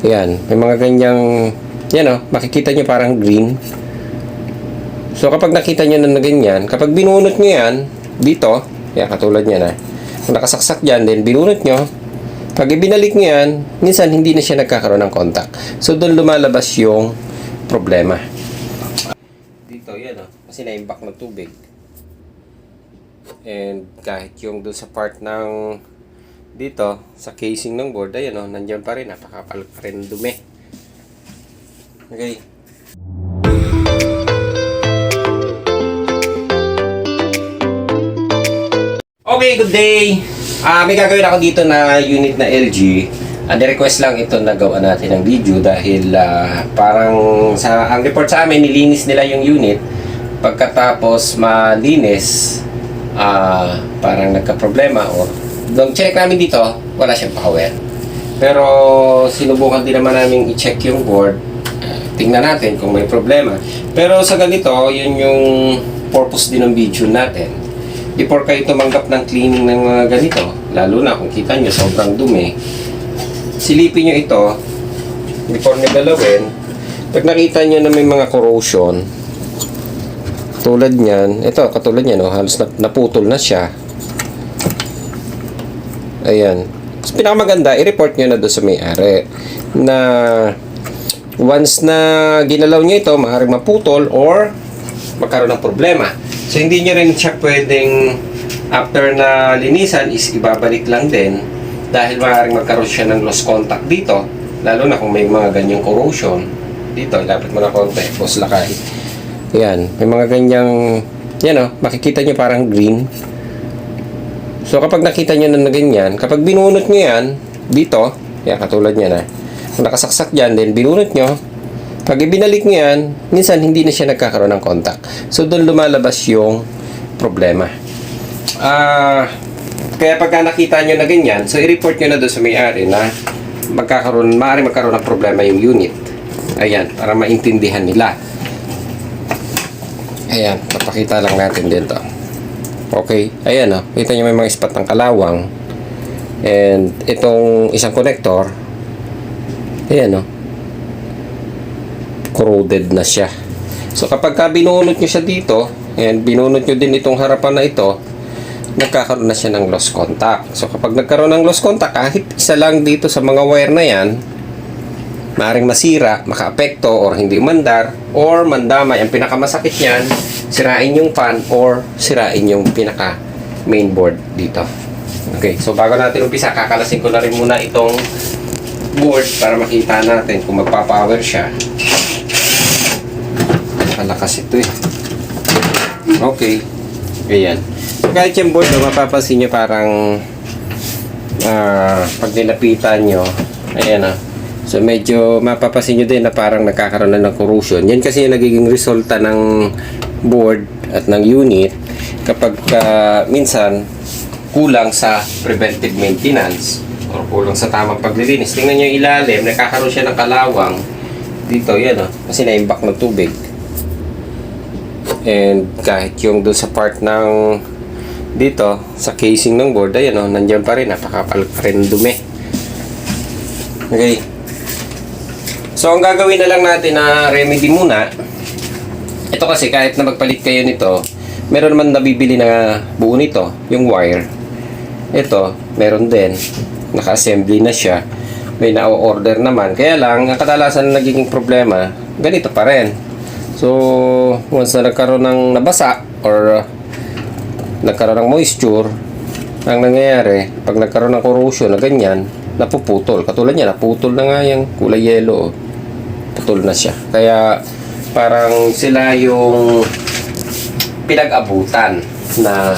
Yan, may mga ganyang, yan o, makikita nyo parang green. So kapag nakita nyo na ganyan, kapag binunot nyo yan, dito, yan, katulad nyo na, kung nakasaksak dyan, then binunot nyo, pag ibinalik nyo yan, minsan hindi na siya nagkakaroon ng contact. So doon lumalabas yung problema. Dito, yan o, kasi naimbak ng tubig. And kahit yung doon sa part ng dito, sa casing ng board, ayan o, nandiyan pa rin, napakapal pa rin dumi. Okay. Okay, good day! May gagawin ako dito na unit na LG. Ni-request lang ito na gawa natin ng video dahil parang ang report sa amin, nilinis nila yung unit. Pagkatapos malinis, parang nagka-problema or nung check namin dito, wala siyang power. Pero sinubukan din naman namin i-check yung board. Tingnan natin kung may problema. Pero sa ganito, yun yung purpose din ng video natin. Before kayo tumanggap ng cleaning ng mga ganito, lalo na kung kita nyo sobrang dumi, silipin nyo ito before nyo galawin. Pag nakita nyo na may mga corrosion, tulad nyan, ito katulad nyan, halos naputol na siya. Ayan. So, pinakamaganda, i-report nyo na doon sa may-ari na once na ginalaw nyo ito, maaaring maputol or magkaroon ng problema. So, hindi nyo rin siya pwedeng after na linisan is ibabalik lang din dahil maaaring magkaroon siya ng lost contact dito, lalo na kung may mga ganyang corrosion. Dito, ilapit mo na konti, post lakay. Ayan, may mga ganyang, yan o, makikita nyo parang green. So, kapag nakita nyo na ganyan, kapag binunot nyo yan, dito, yan, katulad nyo na, kung nakasaksak dyan, then binunot nyo, pag ibinalik nyo yan, minsan hindi na siya nagkakaroon ng contact. So, doon lumalabas yung problema. Kaya pagka nakita nyo na ganyan, so, i-report nyo na doon sa may-ari na maaaring magkaroon ng problema yung unit. Ayan, para maintindihan nila. Ayan, papakita lang natin dito. Okay, ayan o. Kita nyo may mga spot ng kalawang. And itong isang connector, ayan o, corroded na siya. So kapag binunot nyo siya dito, and binunot nyo din itong harapan na ito, nagkakaroon na siya ng lost contact. So kapag nagkaroon ng lost contact, kahit isa lang dito sa mga wire na yan, maaaring masira, makaapekto, or hindi umandar, or mandamay. Ang pinakamasakit niyan, sirain yung fan, or sirain yung pinaka mainboard dito. Okay, so bago natin umpisa, kakalasin ko na rin muna itong board para makita natin kung magpapower siya. Malakas ito eh. Okay, ayan. So kahit yung board, mapapansin nyo parang pag nilapitan nyo, ayan ah. So medyo mapapansin nyo din na parang nagkakaroon na ng corrosion. Yan kasi yung nagiging resulta ng board at ng unit kapag minsan kulang sa preventive maintenance or kulang sa tamang paglilinis. Tingnan nyo yung ilalim, nagkakaroon siya ng kalawang. Dito, yan o, kasi naimbak ng tubig. And kahit yung doon sa part ng dito, sa casing ng board, ayan o, nandiyan pa rin, napakapal pa rin dumi. Okay. So, ang gagawin na lang natin na remedy muna, ito kasi kahit na magpalit kayo nito, meron naman nabibili na buo nito, yung wire. Ito, meron din. Naka-assembly na siya. May na-order naman. Kaya lang, ang kadalasan na nagiging problema, ganito pa rin. So, once na nagkaroon ng nabasa or nagkaroon ng moisture, ang nangyayari, pag nagkaroon ng corrosion na ganyan, napuputol. Katulad niya, naputol na nga yung kulay yellow. Putol na siya. Kaya parang sila yung pinag-abutan na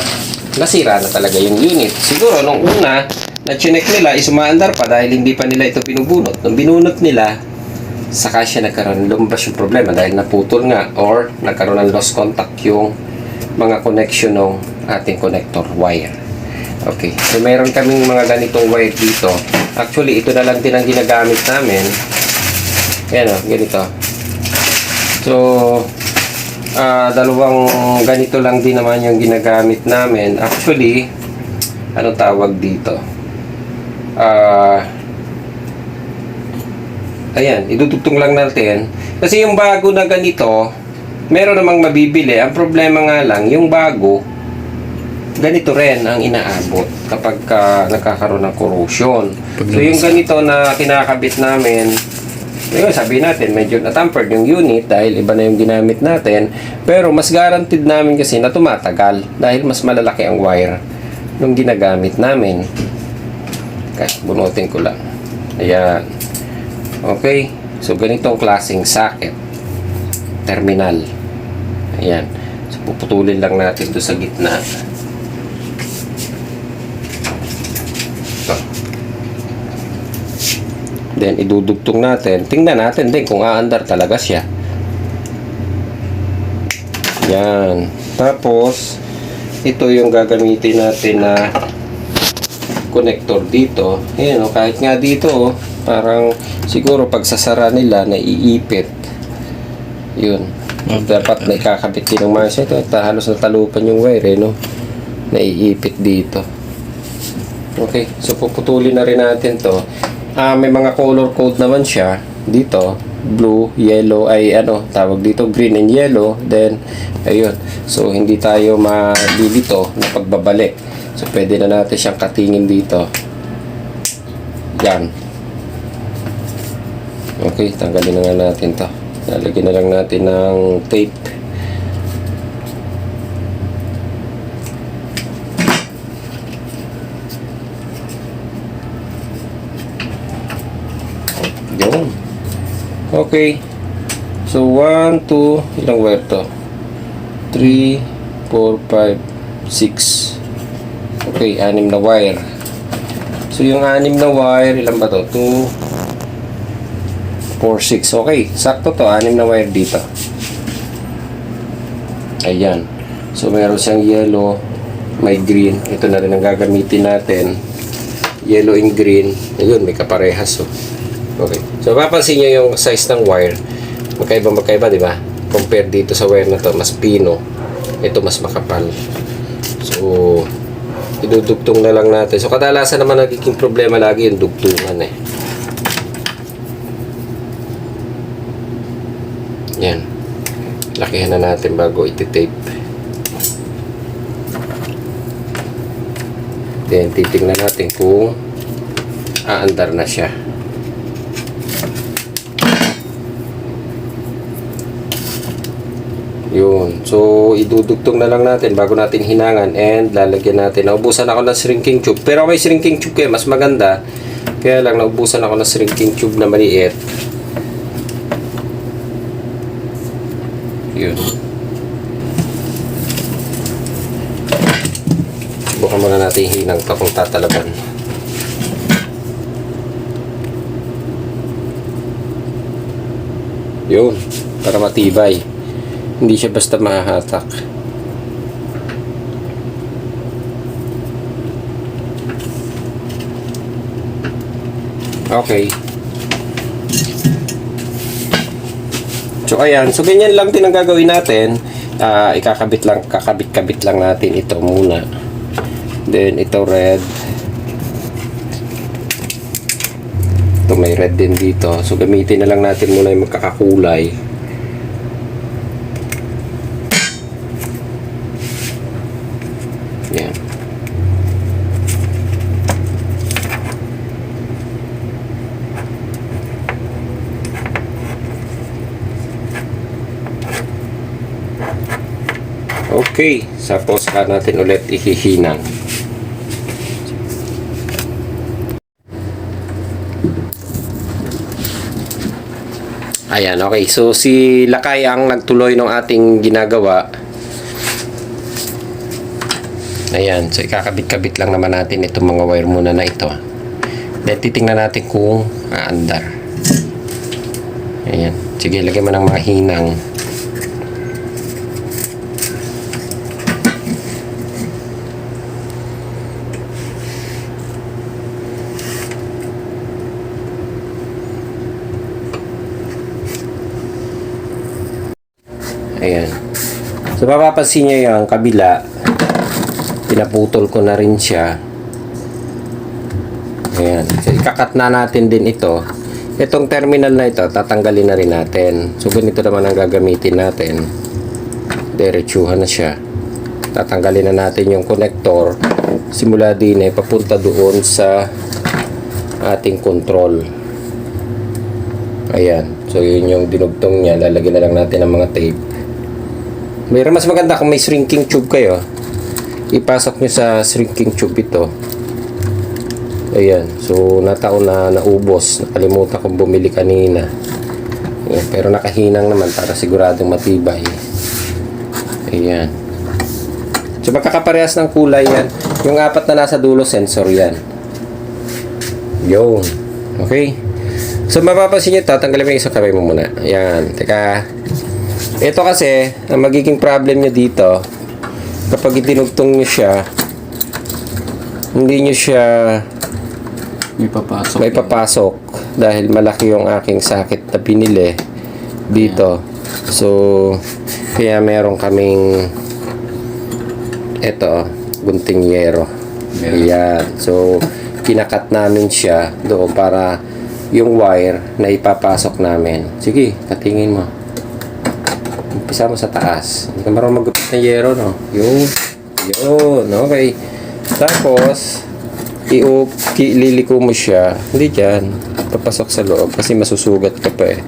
nasira na talaga yung unit. Siguro nung una na chinek nila is umaandar pa dahil hindi pa nila ito pinubunot. Nung binunot nila, saka siya nagkaroon lumabas yung problema dahil naputol nga or nagkaroon ng lost contact yung mga connection ng ating connector wire. Okay, so mayroon kaming mga ganitong wire dito. Actually, ito na lang din ang ginagamit namin. Ayan o, ganito. So, dalawang ganito lang din naman yung ginagamit namin. Actually, ano tawag dito? Ayan, idudugtong lang natin. Kasi yung bago na ganito, meron namang mabibili. Ang problema nga lang, yung bago, ganito rin ang inaabot kapag nagkakaroon ng corrosion. So yung ganito na kinakabit namin, yun, sabihin natin, medyo na-tampered yung unit dahil iba na yung ginamit natin. Pero mas guaranteed namin kasi na tumatagal dahil mas malalaki ang wire nung ginagamit namin. Okay, bunutin ko lang. Ayan. Okay. So, ganitong klaseng socket. Terminal. Ayan. So, puputulin lang natin ito sa gitna. Ito. Then, idudugtong natin. Tingnan natin din kung aandar talaga siya. Yan. Tapos, ito yung gagamitin natin na connector dito. Ayan, kahit nga dito, parang siguro pag sasara nila, naiipit. Yun. Dapat na ikakabit din ng mga ito. Halos natalupan yung wire, no? Naiipit dito. Okay. So, puputulin na rin natin to. May mga color code naman siya dito, blue, yellow, ay tawag dito, green and yellow. Then ayun, so hindi tayo malilito na pagbabalik, so pwede na natin siyang katingin dito. Yan. Okay, tanggalin na nga natin to. Lalagyan na lang natin ng tape. Yun. Okay. So, 1, 2, ilang wire to? 3, 4, 5, 6. Okay, 6 na wire. So, yung 6 na wire, ilan ba to? 2, 4, 6. Okay, sakto to. 6 na wire dito. Ayan. So, meron siyang yellow, may green. Ito na rin ang gagamitin natin. Yellow and green. Ayun, may kaparehas. Okay. So, papansin nyo yung size ng wire. Magkaiba, di ba? Compare dito sa wire na to, mas pino. Ito, mas makapal. So, idudugtong na lang natin. So, kadalasan naman nagiging problema lagi yung dugtungan eh. Yan. Lakihan na natin bago iti-tape. Then, titingnan natin kung aandar na siya. Yun. So, idudugtong na lang natin bago natin hinangan and lalagyan natin. Naubusan ako ng shrinking tube. Pero may shrinking tube kayo, mas maganda. Kaya lang, naubusan ako ng shrinking tube na maliit. Yun. Subukan muna natin hinang ito kung tatalaban. Yun. Para matibay. Hindi siya basta mahahatak. Okay. So, ayan. So, ganyan lang din ang gagawin natin. Kakabit lang natin ito muna. Then, ito red. Ito may red din dito. So, gamitin na lang natin muna yung magkakakulay. Yan. Okay, tapos saka natin ulit ihihinang. Ayan, okay. So, si Lakay ang nagtuloy ng ating ginagawa. Ayan, so ikakabit-kabit lang naman natin itong mga wire muna na ito. Then, titingnan natin kung aandar. Ayan. Sige, lagyan mo ng mga hinang. Ayan. So, mapapansin nyo yung kabila. Pinaputol ko na rin siya. Ayan. So, ikakat na natin din ito. Itong terminal na ito, tatanggalin na rin natin. So, ganito naman ang gagamitin natin. Diretsuhan na siya. Tatanggalin na natin yung connector. Simula din papunta doon sa ating control. Ayan. So, yun yung dinugtong niya. Lalagyan na lang natin ng mga tape. Mayroon mas maganda kung may shrinking tube kayo. Ipasok nyo sa shrinking tube ito. Ayan. So, nataon na naubos. Nakalimutan kong bumili kanina. Ayan. Pero nakahinang naman para siguradong matibay. Ayan. So, magkakaparehas ng kulay yan. Yung apat na nasa dulo, sensor yan. Yun. Okay. So, mapapansin nyo ito. Tanggalin mo yung isang kamay mo muna. Ayan. Teka. Ito kasi, ang magiging problem nyo dito, kapag itinugtong nyo siya, hindi nyo siya may papasok dahil malaki yung aking sakit na pinili dito. So, kaya meron kaming ito, gunting yero. Ayan. So, kinakat namin siya doon para yung wire na ipapasok namin. Sige, katingin mo. Umpisa mo sa taas. Hindi ka marunong maggupit ng yero, no? Yun. Okay. Tapos, liliko mo siya. Hindi dyan. Papasok sa loob kasi masusugat ka pa eh.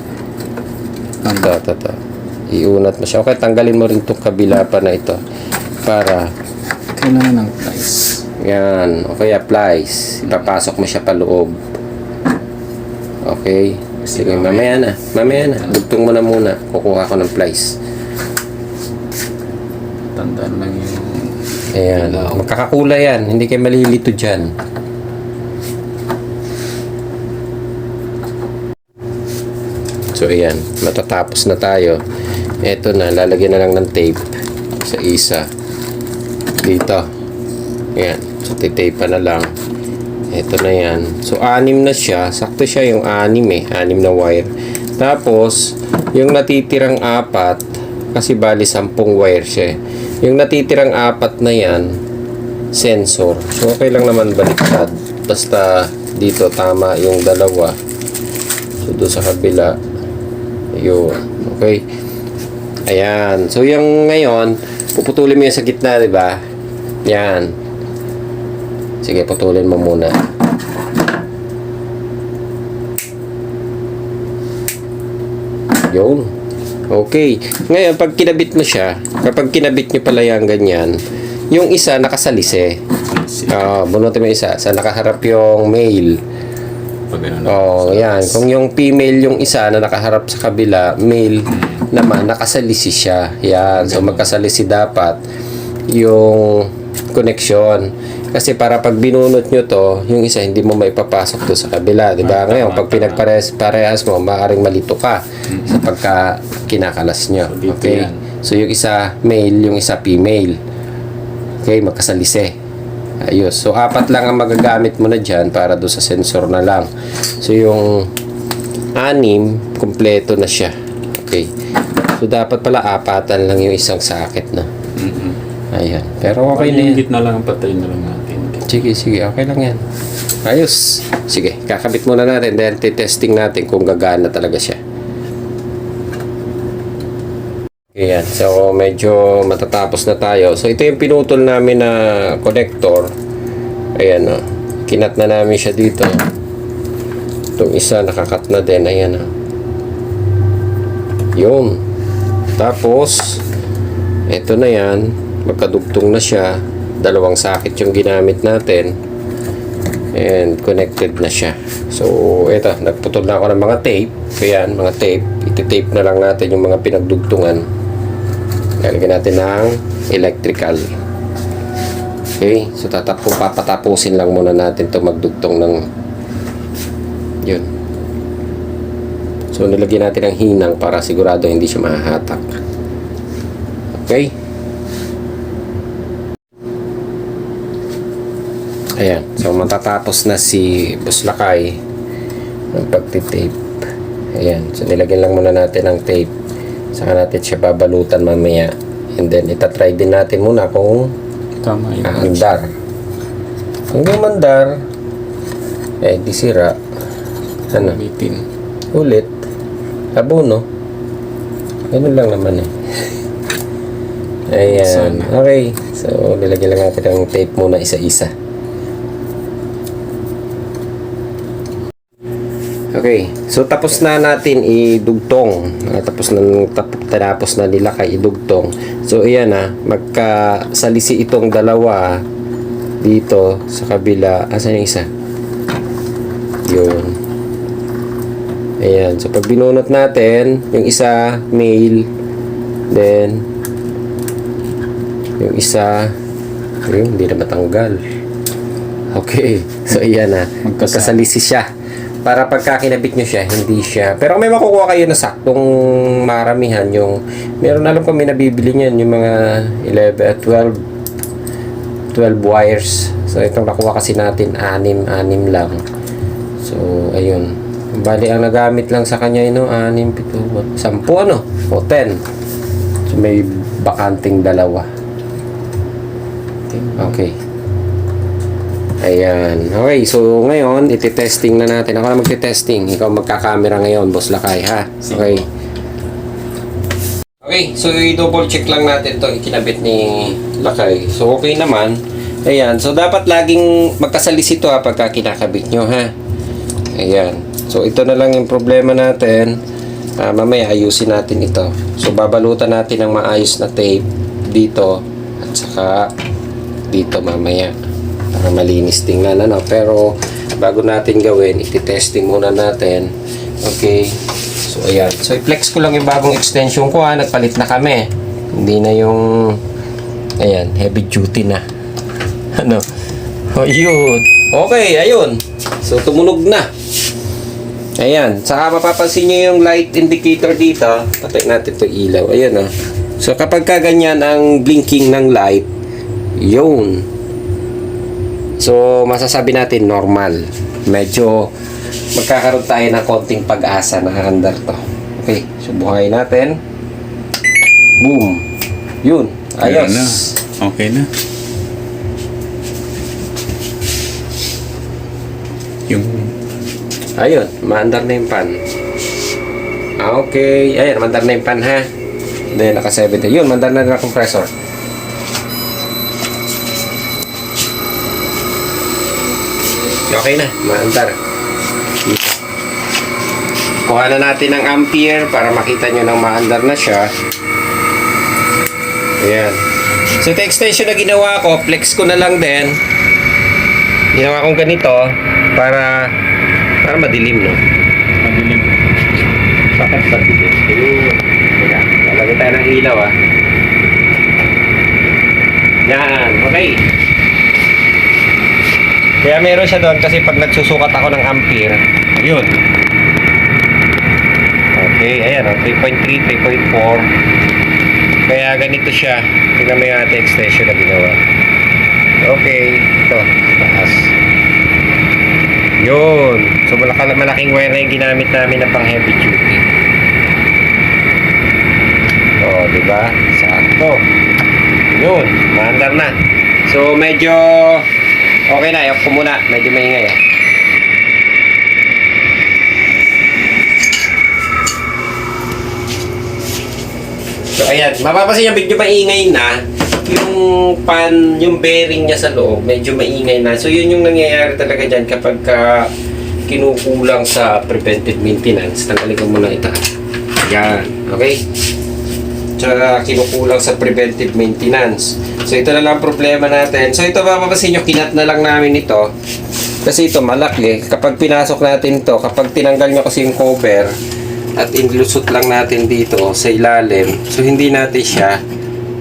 Iunat mo siya. Okay, tanggalin mo rin itong kabila pa na ito. Para kailangan ng plies. Yan. Okay, plies. Ipapasok mo siya pa loob. Okay. Sige, mamaya na. Dugtong mo na muna. Kukuha ko ng plies. Tandaan lang yung... Ayan. Magkakakulay yan. Hindi kayo malilito dyan. So, ayan. Matatapos na tayo. Ito na. Lalagyan na lang ng tape sa isa. Dito. Ayan. So, titape pa na lang. Ito na yan. So, 6 na siya. Sakto siya yung 6 6 na wire. Tapos, yung natitirang 4, kasi bali 10 wire siya. Yung natitirang 4 na yan, sensor. So, okay lang naman baliktad. Basta, dito tama yung dalawa. So, doon sa kabila. Yun. Okay. Ayan. So, yung ngayon, puputulin mo yung sa gitna, diba? Yan. Sige, putulin mo muna. Yun. Okay. Ngayon, pag kinabit mo siya, kapag kinabit nyo pala yung ganyan, yung isa nakasalise. Bunutin mo isa. Sa nakaharap yung male. Yan. Kung yung female yung isa na nakaharap sa kabila, male naman, nakasalisi siya. Yan. So, magkasalisi dapat yung connection. Kasi para pag binunot nyo to, yung isa hindi mo maipapasok to sa kabila. Diba? Ngayon, pag pinagparehas mo, maaaring malito ka sa pagka kinakalas nyo. Okay? So, yung isa male, yung isa female. Okay? Magkasalise. Ayos. So, 4 lang ang magagamit mo na dyan para do sa sensor na lang. So, yung 6, kompleto na siya. Okay? So, dapat pala 4 lang yung isang socket na. Ayan. Pero okay na yan. Gitna lang ang patay na lang natin. Sige. Okay lang yan. Ayos. Sige. Kakabit muna natin. Then, testing natin kung gagana talaga siya. Ayan. So, medyo matatapos na tayo. So, ito yung pinutol namin na connector. Ayan o. Kinat na namin siya dito. Itong isa, nakakat na din. Ayan o. Yun. Tapos, ito na yan. Magkadugtong na siya. 2 socket yung ginamit natin. And connected na siya. So, ito. Nagputol na ako ng mga tape. Ayan, mga tape. Iti-tape na lang natin yung mga pinagdugtungan. Lalagyan natin ng electrical. Okay. So, papatapusin lang muna natin to magdugtong ng yun. So, nilagyan natin ng hinang para sigurado hindi siya mahahatak. Okay. Ayan. So, matatapos na si Buslakay ng pagtitape. Ayan. So, nilagyan lang muna natin ng tape. Saka natin siya babalutan mamaya. And then, itatry din natin muna kung Tama yun. aandar. Kung di mandar, di sira. Ano? Bitin. Ulit. Abono. Ganun lang naman eh. Ayan. Okay. So, nilagyan lang natin ang tape muna isa-isa. Okay. So, tapos na natin idugtong. Tapos na nila kay idugtong. So, ayan na. Magkasalisi itong dalawa dito sa kabila. Asan yung isa? Yun. Ayan. So, pag binunot natin, yung isa, male. Then, yung isa, ayun, hindi na matanggal. Okay. So, ayan na. Magkasalisi siya. Para pagka kinabit nyo siya, hindi siya. Pero may makukuha kayo na saktong maramihan. Yung, meron alam ko may nabibili niyan. Yung mga 12 wires. So, itong nakuha kasi natin, 6 lang. So, ayun. Bali, ang nagamit lang sa kanya, 6, 7, 10, o 10. So, may bakanting dalawa. Okay. Ayan. Okay, so ngayon, iti-testing na natin. Ako na magti-testing. Ikaw magka-camera ngayon, Boss Lakay, ha? Okay. Okay, so i-double check lang natin to ikinabit ni Lakay. So, okay naman. Ayan. So, dapat laging magkasalis ito, ha, pagka kinakabit nyo, ha? Ayan. So, ito na lang yung problema natin. Mamaya, ayusin natin ito. So, babalutan natin ng maayos na tape dito at saka dito mamaya para malinis tingnan, ano. Pero bago natin gawin, iti-testing muna natin. Okay, so ayan, so i-flex ko lang yung bagong extension ko, ha. Nagpalit na kami, hindi na yung ayan, heavy duty na. Ano, oh yun, okay, ayun, so tumunog na. Ayan, saka mapapansin nyo yung light indicator dito. Patay natin ito ilaw, ayun, oh. So kapag kaganyan ang blinking ng light, yun. So, masasabi natin normal. Medyo magkakaroon tayo ng konting pag-asa na handar to. Okay, so buhayin natin. Boom. Yun. Ayos. Ayun na. Okay na. Yung... Ayun, maandar na yung pan. Okay. Ayun, maandar na yung pan, ha. Then, naka-70. Yun, maandar na rin ang compressor. Okay na, maandar. Kuha na natin ng ampere para makita nyo ng maandar na siya. Ayan. So, ito extension na ginawa ko, flex ko na lang din. Ginawa kong ganito para madilim, no? Madilim. Bakit madilim? Ayan. Lalagay tayo ng ilaw, ah. Yan, okay. Kaya meron siya doon kasi pag nagsusukat ako ng ampere, yun. Okay, ayan, 3.3, 3.4. Kaya ganito siya. Tingnan mo yung ating extension na ginawa. Okay, ito, taas. Yun. So, malaking wire na yung ginamit namin na pang heavy duty. O, diba? Sakto. Yun, maandar na. So, medyo... Okay na, ayok ko muna. Medyo maingay, ah. So, ayan. Mapapansin niya, medyo maingay na. Yung pan, yung bearing niya sa loob, medyo maingay na. So, yun yung nangyayari talaga dyan kapag kinukulang sa preventive maintenance. Tanggalin ko muna ito. Ayan. Okay? Tsaka kinukulang sa preventive maintenance. So, ito na lang problema natin. So, ito mapapansin nyo, kinat na lang namin ito. Kasi ito malaki. Kapag pinasok natin ito, kapag tinanggal nyo kasi yung cover at inlusot lang natin dito sa ilalim, so hindi natin siya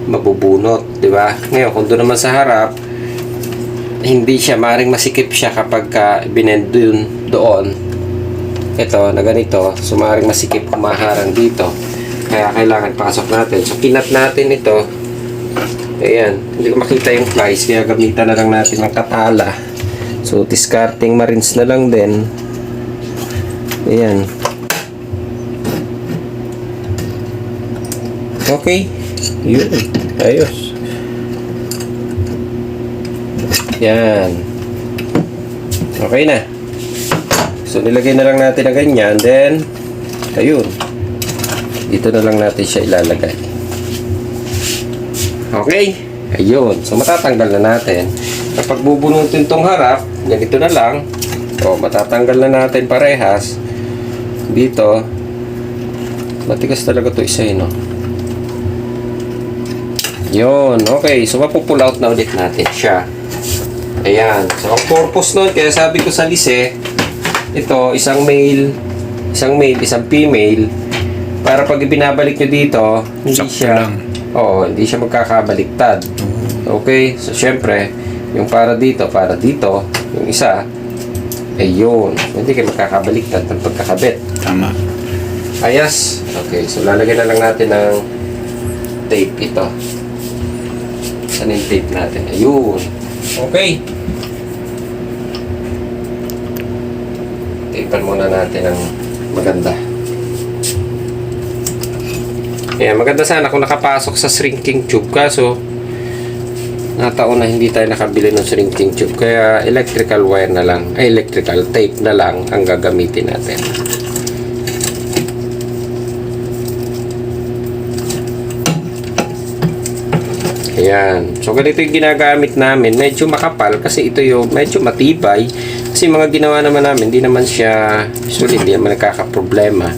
mabubunot, di ba? Ngayon, kung doon naman sa harap, hindi siya, maring masikip siya kapag binend doon. Ito, na ganito. So, maring masikip kumaharang dito. Kaya kailangan pasok natin. So, kinat natin ito. Ayan, hindi ko makita yung plies, kaya gamitan na lang natin ng katala. So, discarding marines na lang din. Ayan. Okay. Yun. Ayos. Yan. Okay na. So, nilagay na lang natin na ganyan. Then, Ayun. Dito na lang natin siya ilalagay. Okay. Ayun. So, matatanggal na natin. Kapag bubunutin tong harap, ganito na lang. O, matatanggal na natin parehas. Dito. Matigas talaga to isa no? Yun. Okay. So, mapupull out na ulit natin siya. Ayan. So, ang purpose nun, kaya sabi ko sa lise, ito, isang male, isang female, para pag ibinabalik nyo dito, hindi Sakto siya, lang. hindi siya magkakabaliktad. Okay? So, syempre, yung para dito, yung isa, ayun, hindi kayo magkakabaliktad ng pagkakabit. Tama. Ayos. Okay, so lalagyan na lang natin ng tape ito. Saan yung tape natin? Ayun. Okay. Tapean muna natin ng maganda. Ayan, maganda sana kung nakapasok sa shrinking tube. Kaso, nataon na hindi tayo nakabili ng shrinking tube. Kaya electrical wire na lang, electrical tape na lang ang gagamitin natin. Ayan. So, ganito yung ginagamit namin. Medyo makapal kasi ito yung medyo matibay. Kasi mga ginawa naman namin, hindi naman siya, usually hindi naman nagkakaproblema.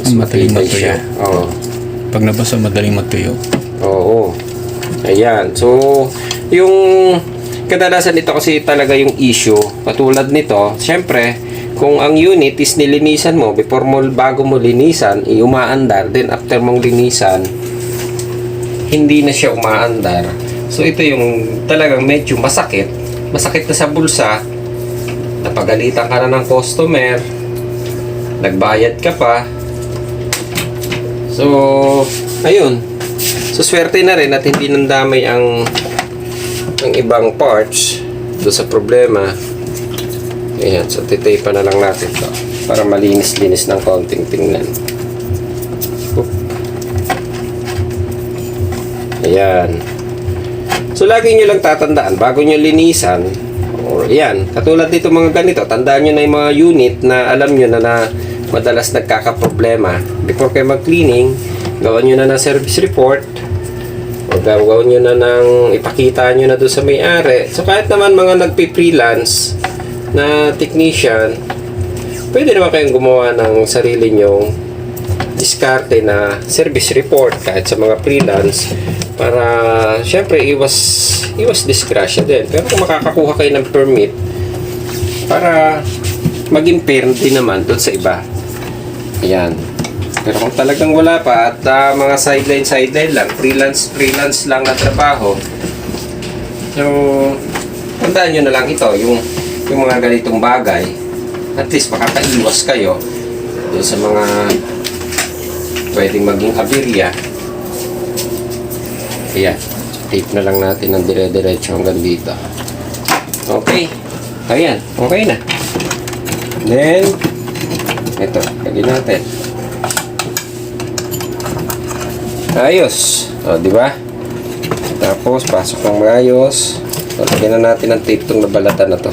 Mas Madaling matibay matuyo. siya. Oo. Pag nabasa, madaling matuyo. Oo. Ayan. So, yung kadalasan nito kasi talaga yung issue. Katulad nito, syempre, kung ang unit is nilinisan mo, bago mo linisan, umaandar. Then, after mong linisan, hindi na siya umaandar. So, ito yung talagang medyo masakit. Masakit na sa bulsa. Napagalitan ka na ng customer. Nagbayad ka pa. So, ayun. So, swerte na rin at hindi nandamay ang ibang parts do sa problema. Ayan. So, titape na lang natin to para malinis-linis ng konting tingnan. Oop. Ayan. So, lagi nyo lang tatandaan, bago nyo linisan, or yan, katulad dito mga ganito, tandaan nyo na yung mga unit na alam nyo na madalas nagkakaproblema. Before kayo mag-cleaning, gawan nyo na ng service report, o gawan nyo na ng ipakita nyo na doon sa may-ari. So, kahit naman mga nagpi-freelance na technician, pwede naman kayong gumawa ng sarili nyong diskarte na service report kahit sa mga freelance para syempre iwas disgrasya din. Pero kung makakakuha kayo ng permit para maging fair din naman doon sa iba. Ayan. Pero kung talagang wala pa at mga sideline lang, freelance lang na trabaho, so tandaan nyo na lang ito, yung mga ganitong bagay, at least makakaiwas kayo doon sa mga pwedeng maging aberya. Ayan. Tape na lang natin ng dire-diretso hanggang dito. Okay. Ayan. Okay na. Then, ito. Lagyan natin. Ayos. O, di ba? Tapos, pasok ng maayos. So, lagyan na natin ng tape itong nabalatan na to.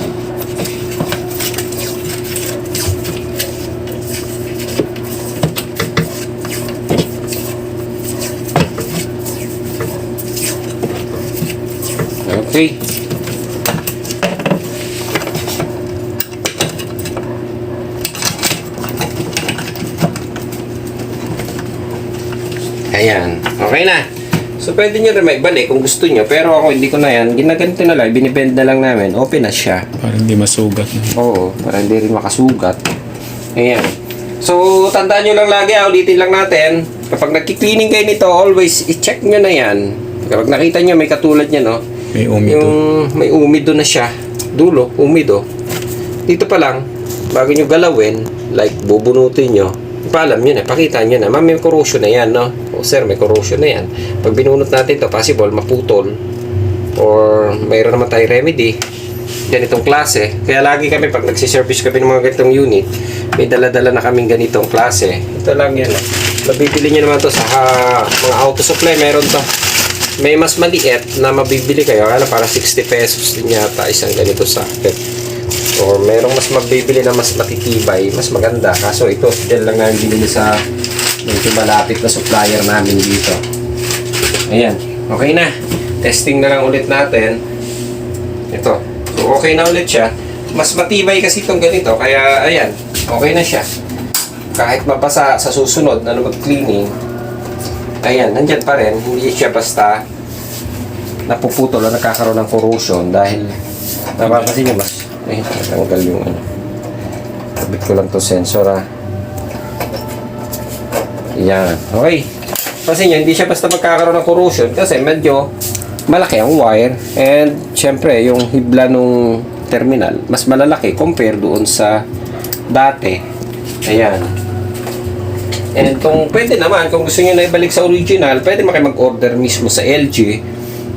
Okay. Ayan. Okay na. So, pwede nyo rin maibalik kung gusto nyo. Pero ako, hindi ko na yan. Ginaganito na lang. Binibend na lang namin. Open na siya. Para hindi masugat na. Oo. Para hindi rin makasugat. Ayan. So, tandaan nyo lang lagi. Ulitin lang natin. Kapag nagki-cleaning kayo nito, always i-check nyo na yan. Kapag nakita nyo, may katulad nyo, no? May umido. Yung may umido na siya. Dulo, umido. Dito pa lang, bago nyo galawin, like bubunutin nyo, paalam nyo na, pakita nyo na, ma'am, may corrosion na yan, no? O sir, may corrosion na yan. Pag binunot natin to, possible maputol. Or mayroon naman tayong remedy. Ganitong klase. Kaya lagi kami, pag nagsiservice kami ng mga ganitong unit, may dala-dala na kaming ganitong klase. Ito lang yan. Mabibili nyo naman to sa mga auto supply, meron to. May mas maliit na mabibili kayo, para 60 pesos din yata isang ganito socket. or merong mas magbibili na mas matitibay, mas maganda. Kaso ito, dyan lang namin binili sa medyo malapit na supplier namin dito. Ayan, okay na. Testing na lang ulit natin. Ito. So, okay na ulit siya. Mas matibay kasi itong ganito, kaya ayan, okay na siya. Kahit mabasa sa susunod na mag-cleaning, ayan, nandyan pa rin. Hindi siya basta napuputol o nagkakaroon ng corrosion dahil napapansin nyo ba? Ay, natanggal yung ano. Sabit ko lang to sensor Yan. Okay. Kasi nyo, hindi siya basta magkakaroon ng corrosion kasi medyo malaki ang wire and syempre yung hibla nung terminal mas malalaki compare doon sa dati. Ayan. And kung pwede naman, kung gusto nyo na ibalik sa original, pwede mag-order mismo sa LG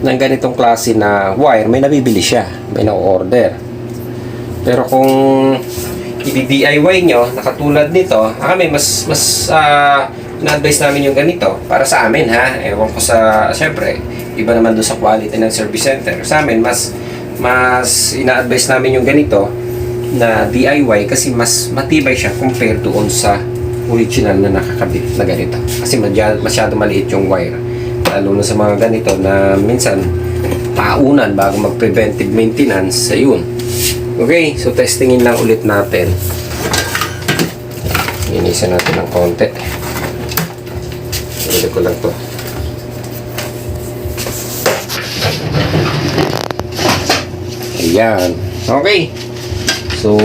ng ganitong klase na wire. May nabibili siya. May na-order. Pero kung i-DIY nyo, nakatulad nito, kami mas na-advise namin yung ganito. Para sa amin ha, ewan ko sa, syempre, iba naman doon sa quality ng service center. Sa amin, mas ina-advise namin yung ganito na DIY kasi mas matibay siya compare doon sa original na nakakabit na ganito. Kasi masyado maliit yung wire. Lalo na sa mga ganito na minsan paunan bago mag-preventive maintenance. Ayun. Okay, so testingin lang ulit natin. Inisan natin ng konti. Pwede ko lang to. Ayan. Okay. So,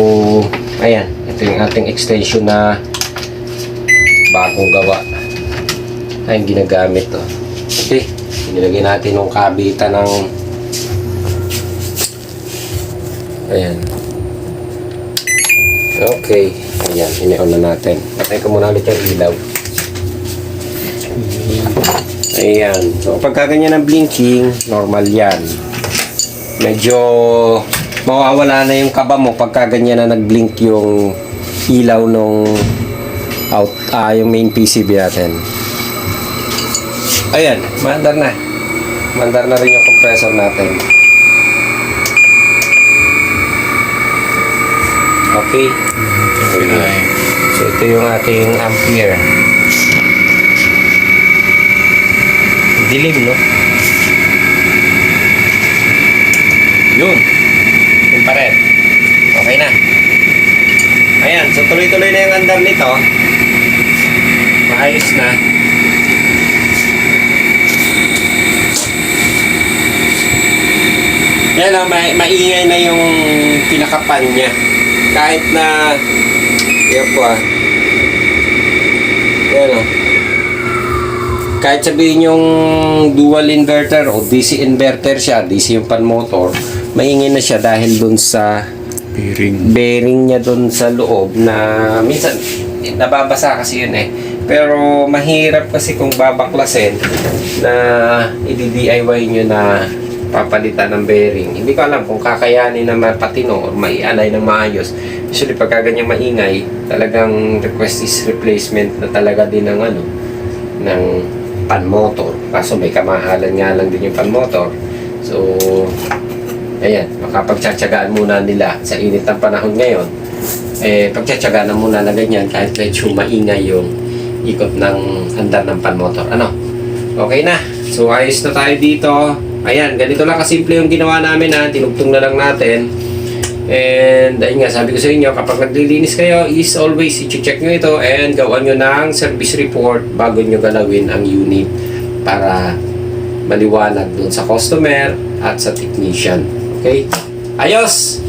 ayan. Ito yung ating extension na bagong gawa. Ay, ginagamit to. Okay. Nilagay natin yung kabitan ng ayan. Okay. Ayan. Ine-on na natin. Patay ko muna ulit yung ilaw. Ayan. So, pagka ganyan ang blinking, normal yan. Medyo mawawala na yung kaba mo pagka ganyan na nag-blink yung ilaw nung yung main PCB natin. Ayan, mandar na. Mandar na rin yung compressor natin. Okay. So ito yung ating ampere. Dilim, no? Yun. Yun pa rin. Okay na. Ayan, so tuloy-tuloy na yung andar nito. Maayos na. Yan o, maingay na yung pinakapan niya. Kahit na yan po yan o. Kahit sabihin yung dual inverter o DC inverter siya, DC yung pan motor, maingay na siya dahil dun sa bearing niya dun sa loob na minsan nababasa kasi yun eh. Pero mahirap kasi kung babaklasin na i-DIY nyo na papalitan ng bearing. Hindi ko alam kung kakayanin na mapatino o maialay ng maayos. Usually pagka ganyan maingay, talagang request is replacement na talaga din ng ng pan motor. Kaso may kamahalan nga lang din yung pan motor. So ayan, makapagtsatsagaan muna nila sa init ng panahon ngayon. Pagtsatsagaan na muna na ganyan kahit medyo maingay yung ikot ng andar ng pan motor. Okay na. So ayos na tayo dito. Ayan, ganito lang kasimple yung ginawa namin tinugtong na lang natin. And ayun nga, sabi ko sa inyo, kapag naglilinis kayo, is always i-check nyo ito and gawan nyo ng service report bago nyo galawin ang unit para maliwanag dun sa customer at sa technician. Okay? Ayos!